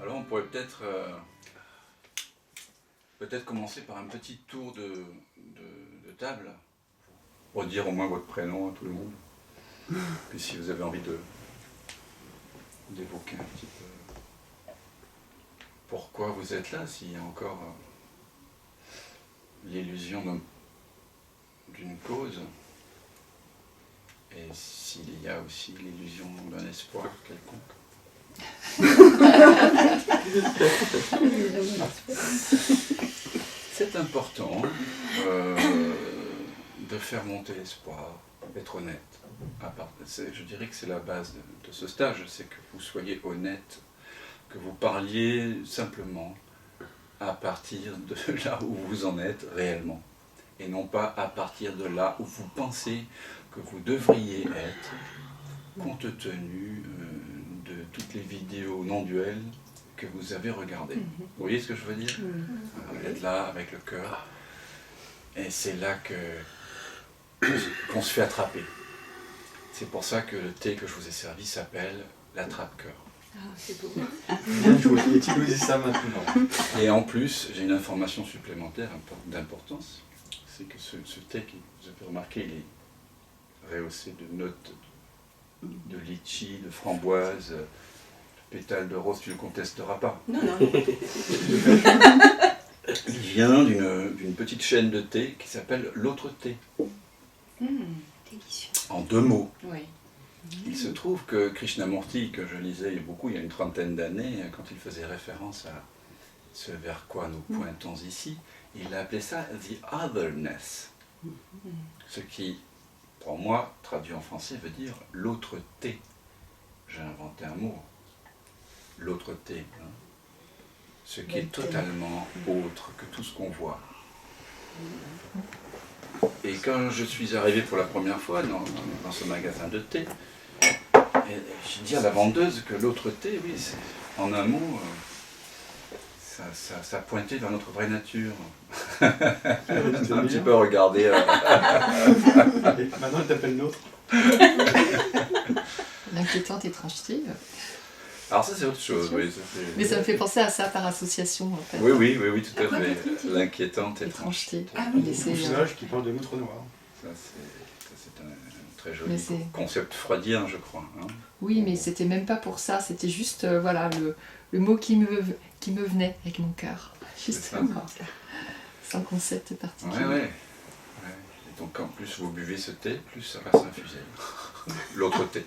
Alors on pourrait peut-être commencer par un petit tour de table, pour dire au moins votre prénom à tout le monde. Puis si vous avez envie d'évoquer un petit peu pourquoi vous êtes là, s'il y a encore l'illusion d'une cause, et s'il y a aussi l'illusion d'un espoir quelconque. C'est important de faire monter l'espoir, d'être honnête. Je dirais que c'est la base de ce stage, c'est que vous soyez honnête, que vous parliez simplement à partir de là où vous en êtes réellement, et non pas à partir de là où vous pensez que vous devriez être, compte tenu de toutes les vidéos non-duelles que vous avez regardées. Vous voyez ce que je veux dire ? Être là avec le cœur, et c'est là qu'on se fait attraper. C'est pour ça que le thé que je vous ai servi s'appelle l'attrape-cœur. Ah, c'est beau. Bien joué, et tu nous dis ça maintenant. Et en plus, j'ai une information supplémentaire d'importance, c'est que ce thé, vous avez remarqué, il est rehaussé de notes de litchi, de framboise, de pétales de rose, tu ne le contesteras pas. Non, non. Il vient d'une petite chaîne de thé qui s'appelle l'autre thé. Délicieux. En 2 mots. Oui. Il se trouve que Krishnamurti, que je lisais beaucoup il y a une 30aine d'années, quand il faisait référence à ce vers quoi nous pointons ici, il a appelé ça the otherness. Ce qui, pour moi, traduit en français, veut dire l'autre thé. J'ai inventé un mot. L'autre thé. Ce qui est totalement autre que tout ce qu'on voit. Et quand je suis arrivé pour la première fois dans ce magasin de thé, j'ai dit à la vendeuse que l'autre thé, oui, en un mot, ça pointait vers notre vraie nature. Un petit peu regardé. Maintenant, elle t'appelle l'autre. L'inquiétante étrangeté. Alors ça, c'est autre chose. Oui, Mais ça me fait penser à ça par association, en fait. Oui, tout à fait. L'inquiétante Étrangeté. Ah oui, Mais Le c'est, personnage qui parle de l'outre noir. Ça, c'est un très joli Mais concept freudien, je crois. Hein. Oui, mais c'était même pas pour ça. C'était juste, voilà, le mot qui me venait avec mon cœur. Justement. Sans concept particulier. Ouais. Et donc en plus vous buvez ce thé, plus ça va s'infuser. L'autre thé.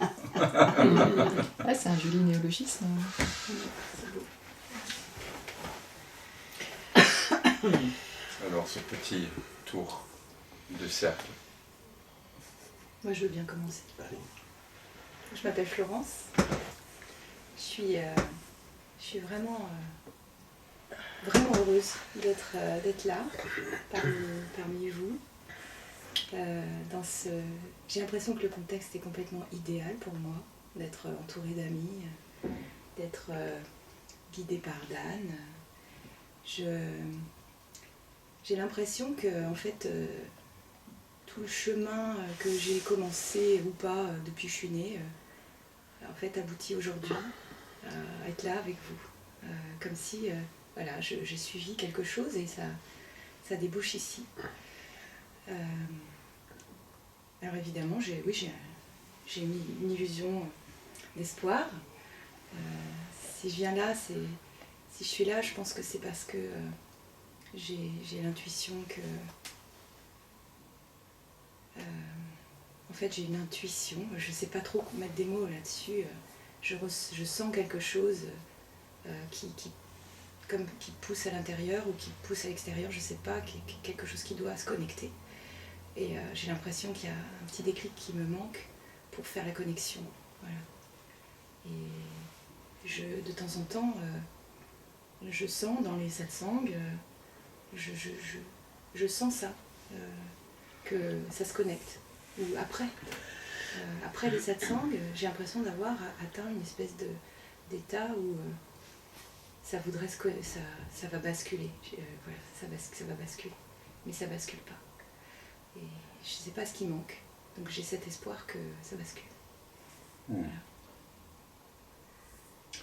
Ouais, c'est un joli néologisme. Alors ce petit tour de cercle. Moi, je veux bien commencer. Je m'appelle Florence. Je suis vraiment heureuse d'être là, parmi vous. J'ai l'impression que le contexte est complètement idéal pour moi, d'être entourée d'amis, d'être guidée par Dan. J'ai l'impression que, en fait, tout le chemin que j'ai commencé ou pas depuis que je suis née, en fait, aboutit aujourd'hui à être là avec vous. Comme si, voilà, j'ai suivi quelque chose et ça débouche ici. Alors évidemment, j'ai une illusion d'espoir. Si je viens là, si je suis là, je pense que c'est parce que j'ai l'intuition que... en fait, j'ai une intuition, je ne sais pas trop mettre des mots là-dessus. Je sens quelque chose qui pousse à l'intérieur ou qui pousse à l'extérieur, je ne sais pas, quelque chose qui doit se connecter. Et j'ai l'impression qu'il y a un petit déclic qui me manque pour faire la connexion. Voilà. Et de temps en temps, je sens dans les satsangs, je sens ça, que ça se connecte. Ou après les satsangs, j'ai l'impression d'avoir atteint une espèce d'état où ça va basculer. Voilà, ça va basculer. Mais ça bascule pas. Et je ne sais pas ce qui manque. Donc j'ai cet espoir que ça bascule. Voilà.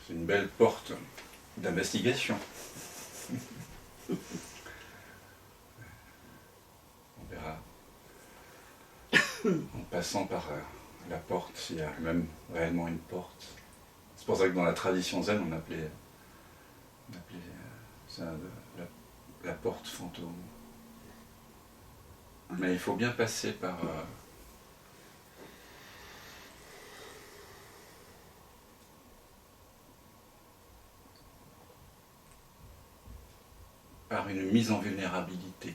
C'est une belle porte d'investigation. On verra. En passant par la porte, s'il y a même réellement une porte. C'est pour ça que dans la tradition zen, on appelait ça la porte fantôme. Mais il faut bien passer par une mise en vulnérabilité.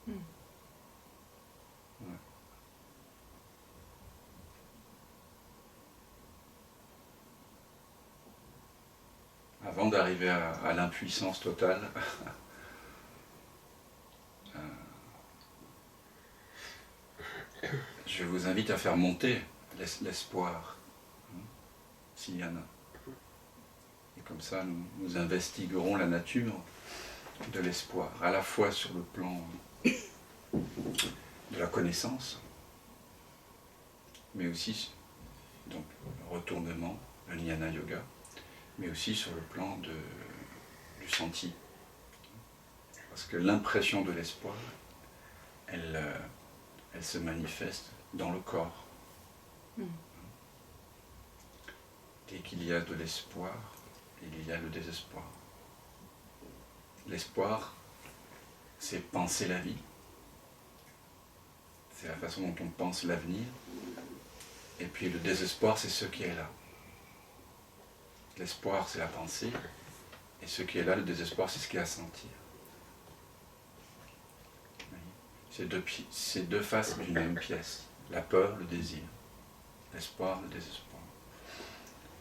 Ouais. Avant d'arriver à l'impuissance totale, je vous invite à faire monter l'espoir, s'il y en a. Et comme ça, nous investiguerons la nature de l'espoir, à la fois sur le plan de la connaissance, mais aussi, donc, le retournement, le jnana yoga, mais aussi sur le plan du senti. Parce que l'impression de l'espoir, elle se manifeste dans le corps. Dès qu'il y a de l'espoir, il y a le désespoir. L'espoir, c'est penser la vie. C'est la façon dont on pense l'avenir. Et puis le désespoir, c'est ce qui est là. L'espoir, c'est la pensée. Et ce qui est là, le désespoir, c'est ce qui est à sentir. C'est deux faces d'une même pièce. La peur, le désir. L'espoir, le désespoir.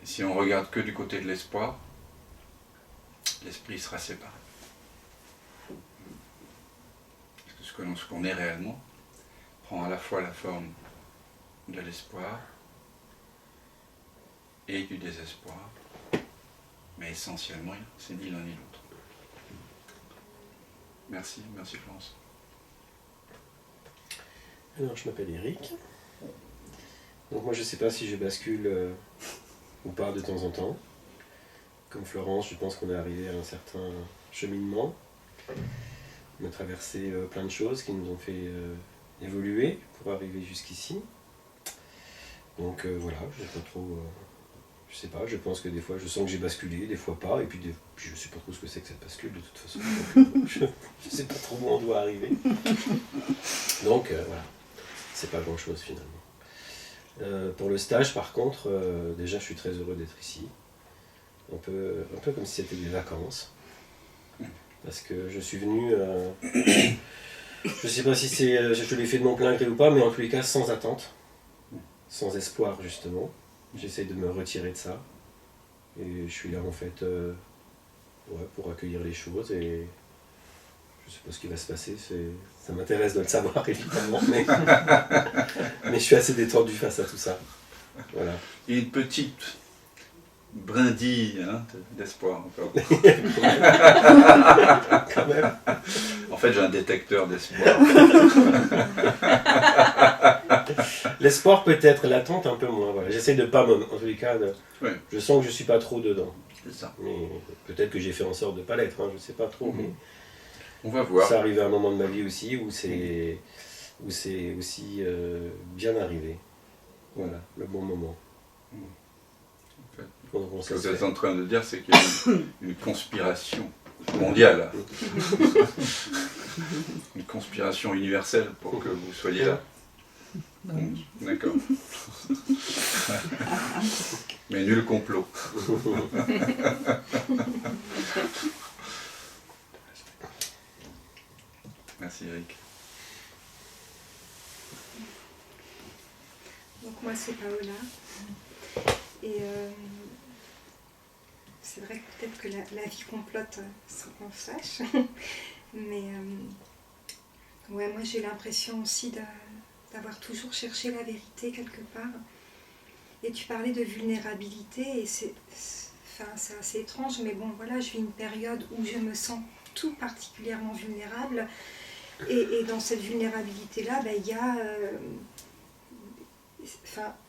Et si on regarde que du côté de l'espoir, l'esprit sera séparé. Parce que ce qu'on est réellement prend à la fois la forme de l'espoir et du désespoir, mais essentiellement, c'est ni l'un ni l'autre. Merci Florence. Alors, je m'appelle Eric. Donc moi, je ne sais pas si je bascule ou pas de temps en temps. Comme Florence, je pense qu'on est arrivé à un certain cheminement. On a traversé plein de choses qui nous ont fait évoluer pour arriver jusqu'ici. Donc voilà, je sais pas trop... je sais pas, je pense que des fois je sens que j'ai basculé, des fois pas, et puis je sais pas trop ce que c'est que cette bascule de toute façon. Donc, je sais pas trop où on doit arriver. Donc voilà, c'est pas grand chose finalement. Pour le stage par contre, déjà je suis très heureux d'être ici. Un peu comme si c'était des vacances. Parce que je suis venu, je sais pas si je l'ai fait de mon plein gré ou pas, mais en tous les cas sans attente, sans espoir justement. J'essaie de me retirer de ça. Et je suis là en fait pour accueillir les choses et je sais pas ce qui va se passer, ça m'intéresse de le savoir évidemment, mais je suis assez détendu face à tout ça. Voilà. Et une petite brindille d'espoir encore. Quand même. En fait, j'ai un détecteur d'espoir. L'espoir peut-être, l'attente un peu moins. Voilà. J'essaie de pas, en tous les cas, Ouais. Je sens que je suis pas trop dedans. C'est ça. Mais peut-être que j'ai fait en sorte de pas l'être, je sais pas trop. Mais on va voir. Ça arrive à un moment de ma vie aussi où c'est aussi bien arrivé. Voilà, le bon moment. Ce que vous êtes en train de dire, c'est qu'il y a une conspiration mondiale, une conspiration universelle pour que vous soyez là. D'accord. Mais nul complot. Merci Eric. Donc moi c'est Paola. Et c'est vrai que peut-être que la vie complote sans qu'on le sache. Mais ouais, moi j'ai l'impression aussi d'avoir toujours cherché la vérité quelque part. Et tu parlais de vulnérabilité et c'est assez étrange, mais bon voilà, je vis une période où je me sens tout particulièrement vulnérable. Et dans cette vulnérabilité-là, il y a...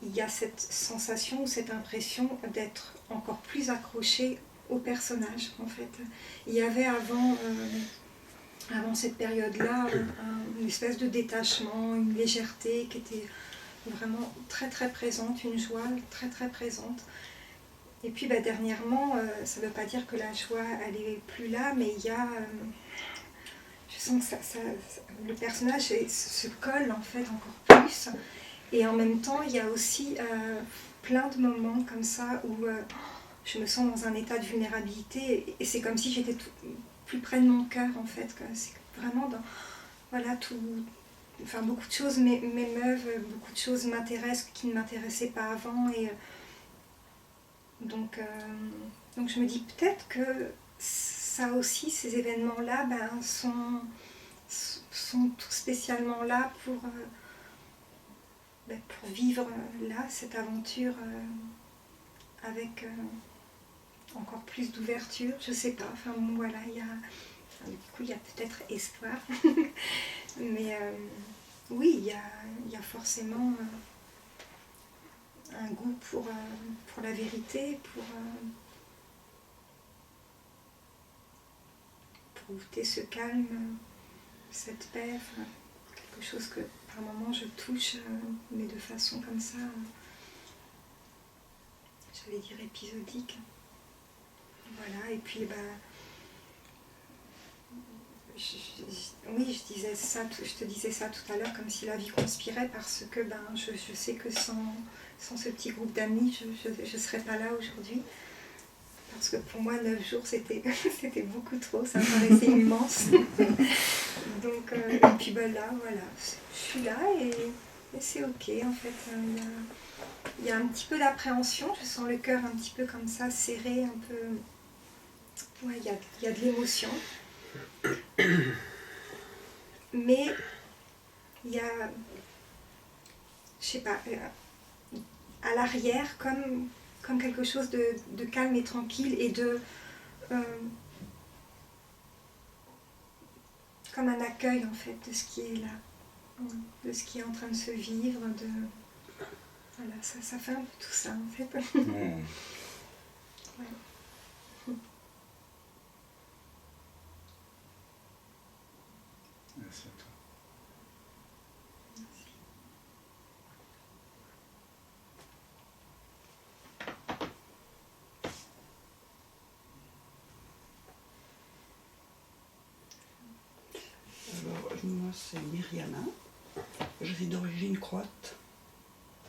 il y a cette sensation ou cette impression d'être encore plus accroché au personnage, en fait. Il y avait avant cette période-là une espèce de détachement, une légèreté qui était vraiment très très présente, une joie très très présente. Et puis dernièrement, ça ne veut pas dire que la joie elle est plus là, mais il y a... je sens que le personnage se colle en fait encore plus. Et en même temps, il y a aussi plein de moments comme ça où je me sens dans un état de vulnérabilité et c'est comme si j'étais plus près de mon cœur en fait. C'est vraiment dans... Voilà, tout... Enfin, beaucoup de choses m'émeuvent, beaucoup de choses m'intéressent qui ne m'intéressaient pas avant. Et donc je me dis peut-être que ça aussi, ces événements-là sont tout spécialement là pour vivre là cette aventure avec encore plus d'ouverture, je sais pas, enfin bon, voilà, du coup il y a peut-être espoir, mais oui, il y a forcément un goût pour la vérité, pour goûter ce calme, cette paix, quelque chose que par moments je touche, mais de façon comme ça, j'allais dire épisodique. Voilà, et puis oui, je te disais ça tout à l'heure, comme si la vie conspirait, parce que je sais que sans ce petit groupe d'amis, je ne serais pas là aujourd'hui. Parce que pour moi, 9 jours, c'était beaucoup trop, ça me paraissait immense. Donc, et puis là, voilà, je suis là et c'est ok, en fait. Il y a un petit peu d'appréhension, je sens le cœur un petit peu comme ça, serré, un peu... Ouais, il y a de l'émotion. Mais il y a, je sais pas, à l'arrière, comme quelque chose de calme et tranquille et de... comme un accueil en fait de ce qui est là, de ce qui est en train de se vivre, voilà, ça fait un peu tout ça en fait. Ouais. Merci à toi. Alors, moi c'est Myriana, je suis d'origine croate,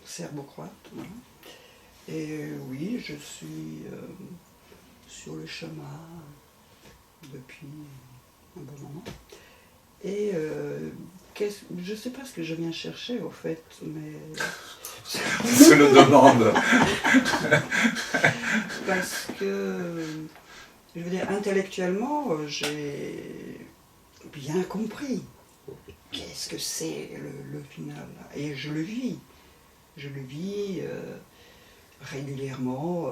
serbo-croate, voilà. Et oui, je suis sur le chemin depuis un bon moment. Et je ne sais pas ce que je viens chercher au fait, mais... On se le demande. Parce que, je veux dire, intellectuellement, j'ai bien compris qu'est-ce que c'est le final. Et je le vis. Je le vis régulièrement.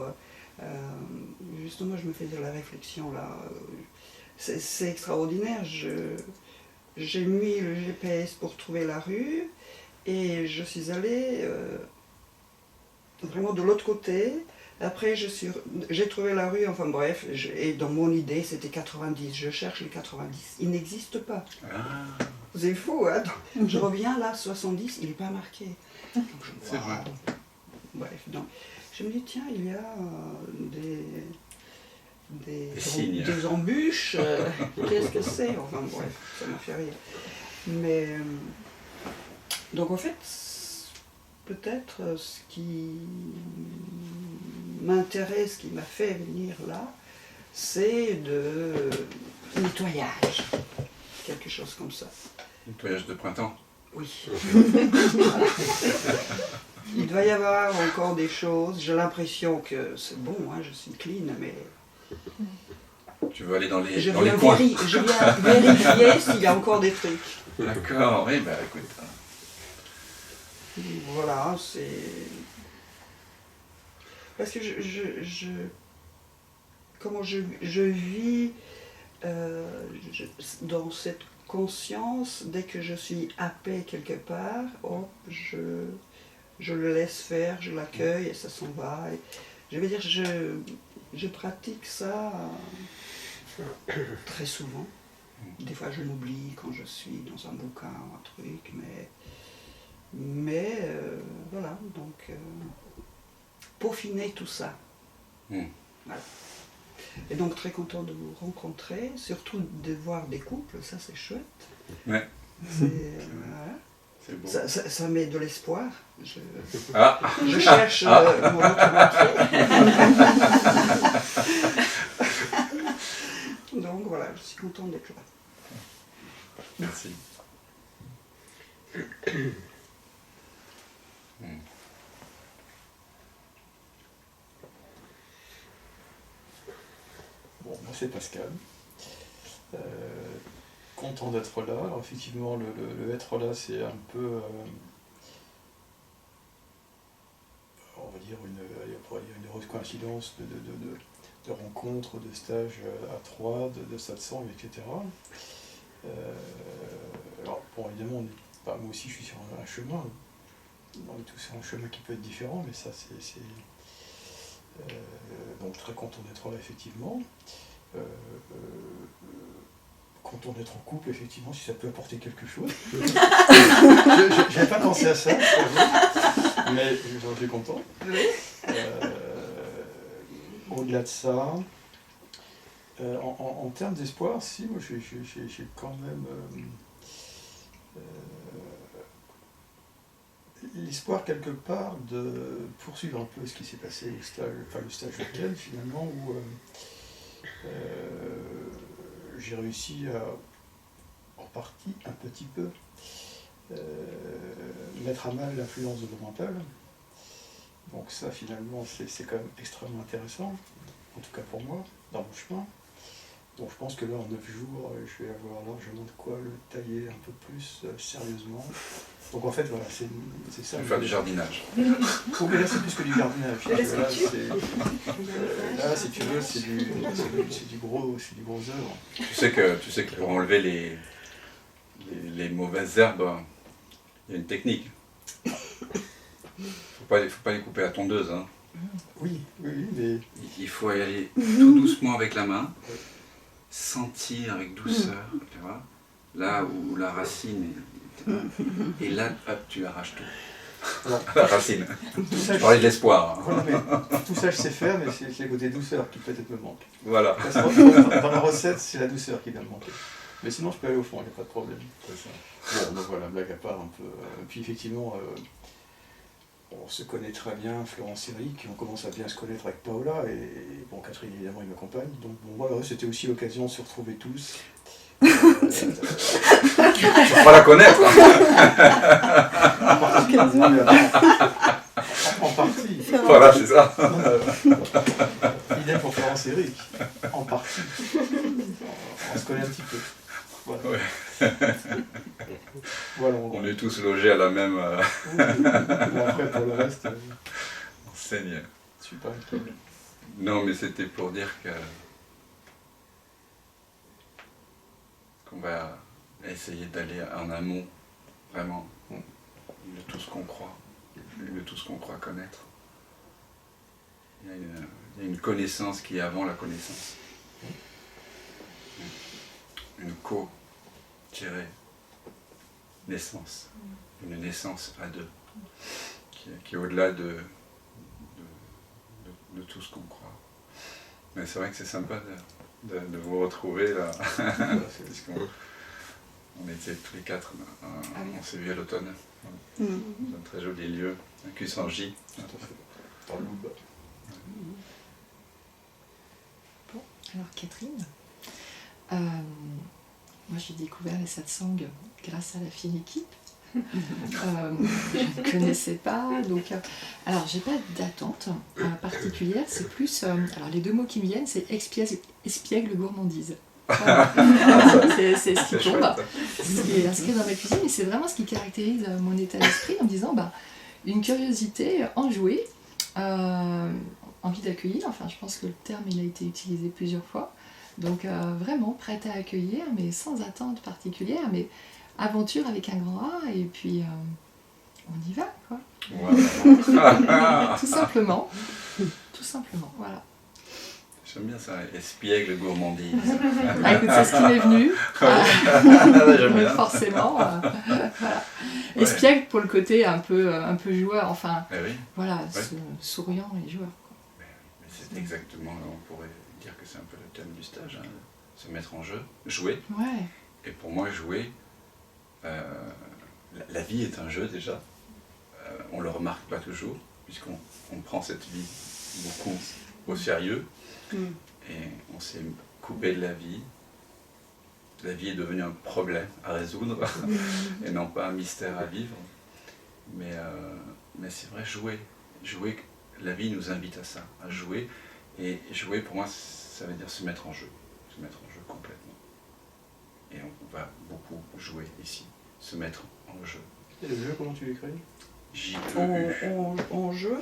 Justement, je me faisais la réflexion là. C'est extraordinaire. J'ai mis le GPS pour trouver la rue et je suis allée vraiment de l'autre côté. Après, j'ai trouvé la rue, enfin bref, et dans mon idée, c'était 90. Je cherche les 90. Il n'existe pas. Ah. C'est fou, hein? Je reviens là, 70, il n'est pas marqué. Donc, C'est vrai. Bref, donc, je me dis, tiens, il y a des embûches, qu'est-ce que c'est? Enfin bref, ça m'a fait rire. Mais, donc en fait, peut-être ce qui m'intéresse, ce qui m'a fait venir là, c'est de nettoyage, quelque chose comme ça. Nettoyage de printemps. Oui. Il doit y avoir encore des choses, j'ai l'impression que c'est bon, hein, je suis clean, mais... Tu veux aller dans les Je coins. viens vérifier s'il y a encore des trucs. D'accord, oui, écoute. Voilà, c'est... Parce que comment je vis dans cette conscience, dès que je suis happée quelque part, hop, je le laisse faire, je l'accueille et ça s'en va. Et, je veux dire, je pratique ça très souvent. Des fois, je l'oublie quand je suis dans un bouquin ou un truc, mais voilà, donc peaufiner tout ça. Voilà. Et donc très content de vous rencontrer, surtout de voir des couples, ça c'est chouette. Ouais. Voilà. C'est beau. Ça met de l'espoir. Je Je cherche mon autre moitié. Donc voilà, je suis contente d'être là. Merci. Bon, moi c'est Pascal. Content d'être là. Alors effectivement, le être là, c'est un peu, on va dire, une heureuse coïncidence de rencontres, de stages à 3, de satsang, etc. Alors, bon, évidemment, moi aussi je suis sur un chemin. On est tous sur un chemin qui peut être différent, mais ça c'est donc très content d'être là, effectivement. Content d'être en couple, effectivement, si ça peut apporter quelque chose. Je n'avais pas pensé à ça, mais j'en suis content. Au-delà de ça, en termes d'espoir, si, moi j'ai quand même l'espoir quelque part de poursuivre un peu ce qui s'est passé au stage, enfin le stage week-end finalement, où j'ai réussi à, en partie, un petit peu, mettre à mal l'influence de mon mental. Donc ça finalement c'est quand même extrêmement intéressant, en tout cas pour moi, dans mon chemin. Donc je pense que là en 9 jours, je vais avoir largement de quoi le tailler un peu plus sérieusement. Donc en fait voilà, c'est ça. Faire du jardinage. Oh, mais là c'est plus que du jardinage. Là si tu veux, c'est du gros œuvre. Tu sais que pour enlever les mauvaises herbes, il y a une technique. Faut pas les couper à tondeuse. Hein. Oui, mais... Il faut y aller tout doucement avec la main, sentir avec douceur, tu vois, là où la racine est, et là, hop, tu arraches tout. La racine. Je parlais de l'espoir. Hein. Voilà, mais tout ça je sais faire, mais c'est le côté douceur qui peut-être me manque. Voilà. Dans la recette, c'est la douceur qui va me manquer. Mais sinon, je peux aller au fond, il n'y a pas de problème. Bon, donc voilà, blague à part un peu. Puis effectivement, on se connaît très bien, Florence et Eric, on commence à bien se connaître avec Paola, et bon, Catherine évidemment, il m'accompagne. Donc bon, voilà, c'était aussi l'occasion de se retrouver tous. Tu vas la connaître. En partie. Voilà, c'est ça. Idem pour Florence et Eric. En partie. On se connaît un petit peu. Voilà. Ouais. Voilà, on est tous logés à la même Bon, après, pour le reste, enseigne. super. Non, mais c'était pour dire qu'on va essayer d'aller en amont, vraiment, de tout ce qu'on croit, de tout ce qu'on croit connaître. Il y a une connaissance qui est avant la connaissance. Une co-naissance, une naissance à deux, qui est au-delà de tout ce qu'on croit. Mais c'est vrai que c'est sympa de vous retrouver là, parce qu'on était tous les quatre, on s'est vu à l'automne, dans un très joli lieu, un Cussangy. Dans le Louvre. Bon, alors Catherine, moi j'ai découvert les satsang grâce à la fine équipe. Je ne connaissais pas, donc alors j'ai pas d'attente particulière, c'est plus alors les deux mots qui me viennent, c'est espiègle gourmandise. Voilà. C'est ce qui tombe, ce qui est inscrit dans ma cuisine, et c'est vraiment ce qui caractérise mon état d'esprit, en me disant une curiosité enjouée, envie d'accueillir, enfin je pense que le terme il a été utilisé plusieurs fois, donc vraiment prête à accueillir, mais sans attente particulière, mais aventure avec un grand A, et puis on y va, quoi. Voilà. Tout simplement. Tout simplement, voilà. J'aime bien ça, espiègle gourmandise. Ah, écoute, c'est ce qui m'est venu. J'aime bien. Forcément. Voilà. Ouais. Espiègle pour le côté un peu joueur, enfin, Eh oui, voilà, Ouais. souriant et joueur. Quoi. mais c'est exactement, on pourrait dire que c'est un peu le thème du stage, hein, se mettre en jeu, jouer. Ouais, Et pour moi, jouer, la vie est un jeu déjà. On ne le remarque pas toujours, puisqu'on prend cette vie beaucoup au sérieux. Et on s'est coupé de la vie. La vie est devenue un problème à résoudre et non pas un mystère à vivre. Mais c'est vrai, jouer. Jouer, la vie nous invite à ça, à jouer. Et jouer, pour moi, ça veut dire se mettre en jeu. Se mettre en jeu complètement. Et on va beaucoup jouer ici. Se mettre en jeu. Et le jeu, comment tu l'écris? J-E-U. En jeu.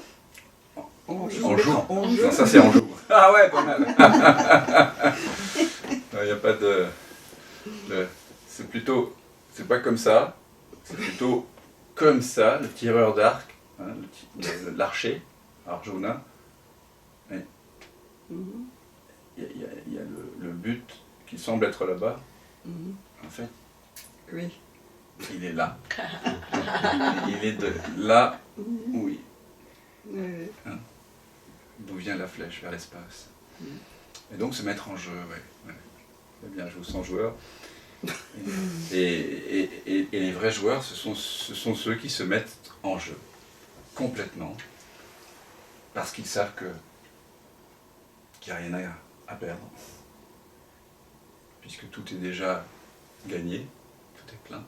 En jeu. En jeu. Non, ça c'est en joue. Ah ouais, pas mal. Il n'y a pas de... C'est plutôt... C'est pas comme ça. C'est plutôt comme ça, le tireur d'arc, hein, l'archer, Arjuna. Mais Mhm. il y a le but qui semble être là-bas. Mhm. En fait, Oui. il est là. Il est de là où Oui. d'où vient la flèche, vers l'espace. Et donc se mettre en jeu, ouais. Eh bien, je vous sens joueur. Et les vrais joueurs, ce sont ceux qui se mettent en jeu, complètement, parce qu'ils savent qu'il n'y a rien à perdre, puisque tout est déjà gagné, tout est plein,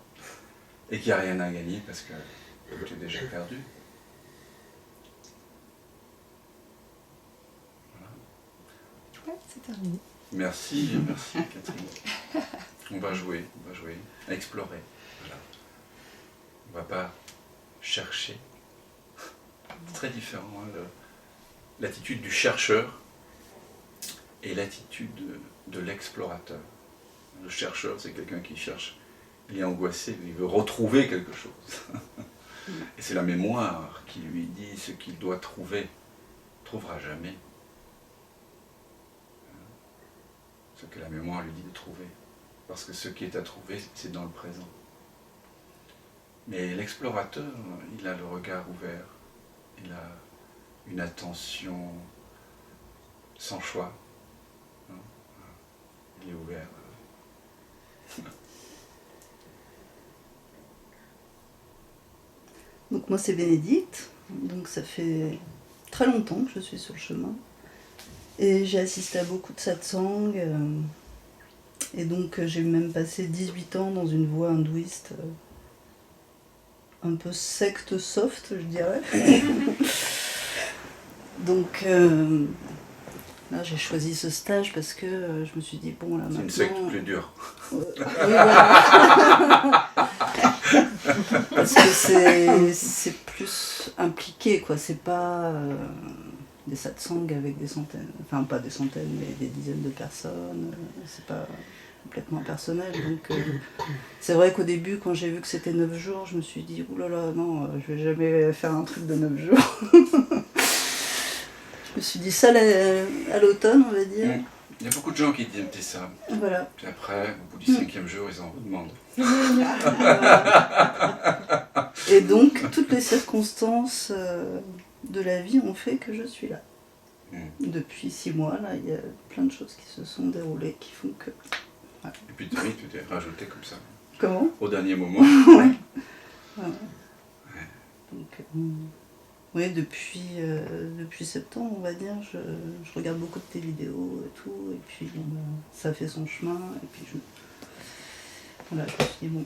et qu'il n'y a rien à gagner parce que tout est déjà perdu. ouais, c'est terminé. Merci Catherine. On va jouer, explorer. Voilà. On ne va pas chercher. C'est très différent, hein, l'attitude du chercheur et l'attitude de l'explorateur. Le chercheur, c'est quelqu'un qui cherche, il est angoissé, il veut retrouver quelque chose. Et c'est la mémoire qui lui dit ce qu'il doit trouver. Il ne trouvera jamais ce que la mémoire lui dit de trouver. Parce que ce qui est à trouver, c'est dans le présent. Mais l'explorateur, il a le regard ouvert, il a une attention sans choix. Il est ouvert. Donc moi c'est Bénédicte, donc ça fait très longtemps que je suis sur le chemin. Et j'ai assisté à beaucoup de satsang. Et donc j'ai même passé 18 ans dans une voie hindouiste un peu secte soft, je dirais. Donc là j'ai choisi ce stage parce que je me suis dit bon là C'est maintenant... une secte plus dure. Oui, voilà. Parce que c'est plus impliqué, quoi. C'est pas des satsangs avec des centaines, enfin pas des centaines, mais des dizaines de personnes. C'est pas complètement personnel. Donc c'est vrai qu'au début, quand j'ai vu que c'était 9 jours, je me suis dit oulala, non, je vais jamais faire un truc de 9 jours. Je me suis dit ça à l'automne, on va dire. Il y a beaucoup de gens qui disent ça. Voilà. Puis après, au bout du 5e jour, ils en redemandent. Et donc, toutes les circonstances de la vie ont fait que je suis là. Depuis 6 mois, là, il y a plein de choses qui se sont déroulées qui font que... Ouais. Et puis tu t'es rajouté comme ça. Comment ? Au dernier moment. Ouais. Ouais. Donc, oui, depuis septembre, on va dire, je regarde beaucoup de tes vidéos et tout, et puis ça fait son chemin, et puis voilà, je me suis dit, bon,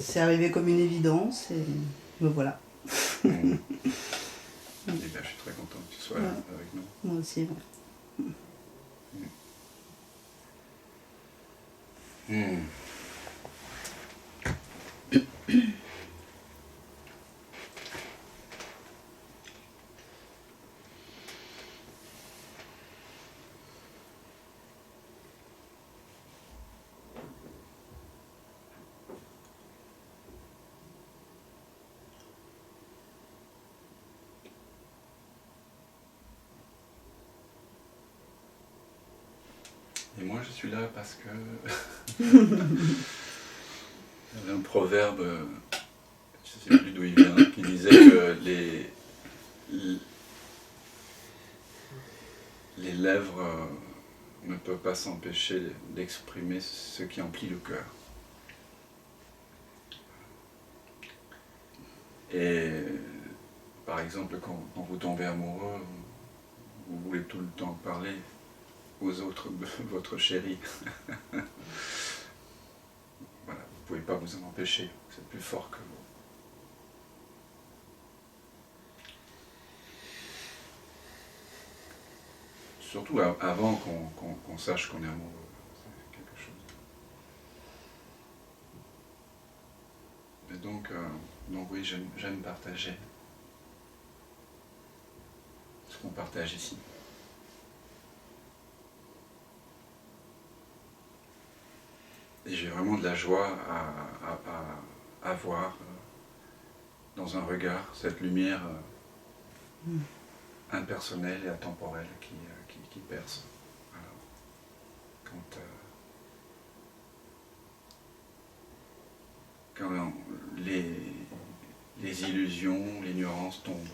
c'est arrivé comme une évidence, et me voilà. Eh bien, je suis très content que tu sois là avec nous. Moi aussi, Et moi, je suis là parce que... Il y avait un proverbe, je ne sais plus d'où il vient, qui disait que les lèvres ne peuvent pas s'empêcher d'exprimer ce qui emplit le cœur. Et par exemple, quand vous tombez amoureux, vous voulez tout le temps parler aux autres de votre chéri. Voilà, vous ne pouvez pas vous en empêcher, c'est plus fort que vous. Surtout avant qu'on sache qu'on est amoureux, c'est quelque chose. Et donc oui, j'aime partager ce qu'on partage ici. Et j'ai vraiment de la joie à voir dans un regard cette lumière impersonnelle et atemporelle qui perce. Alors, quand les illusions, les nuances tombent,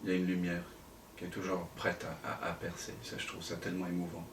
il y a une lumière qui est toujours prête à percer. Ça, je trouve ça tellement émouvant.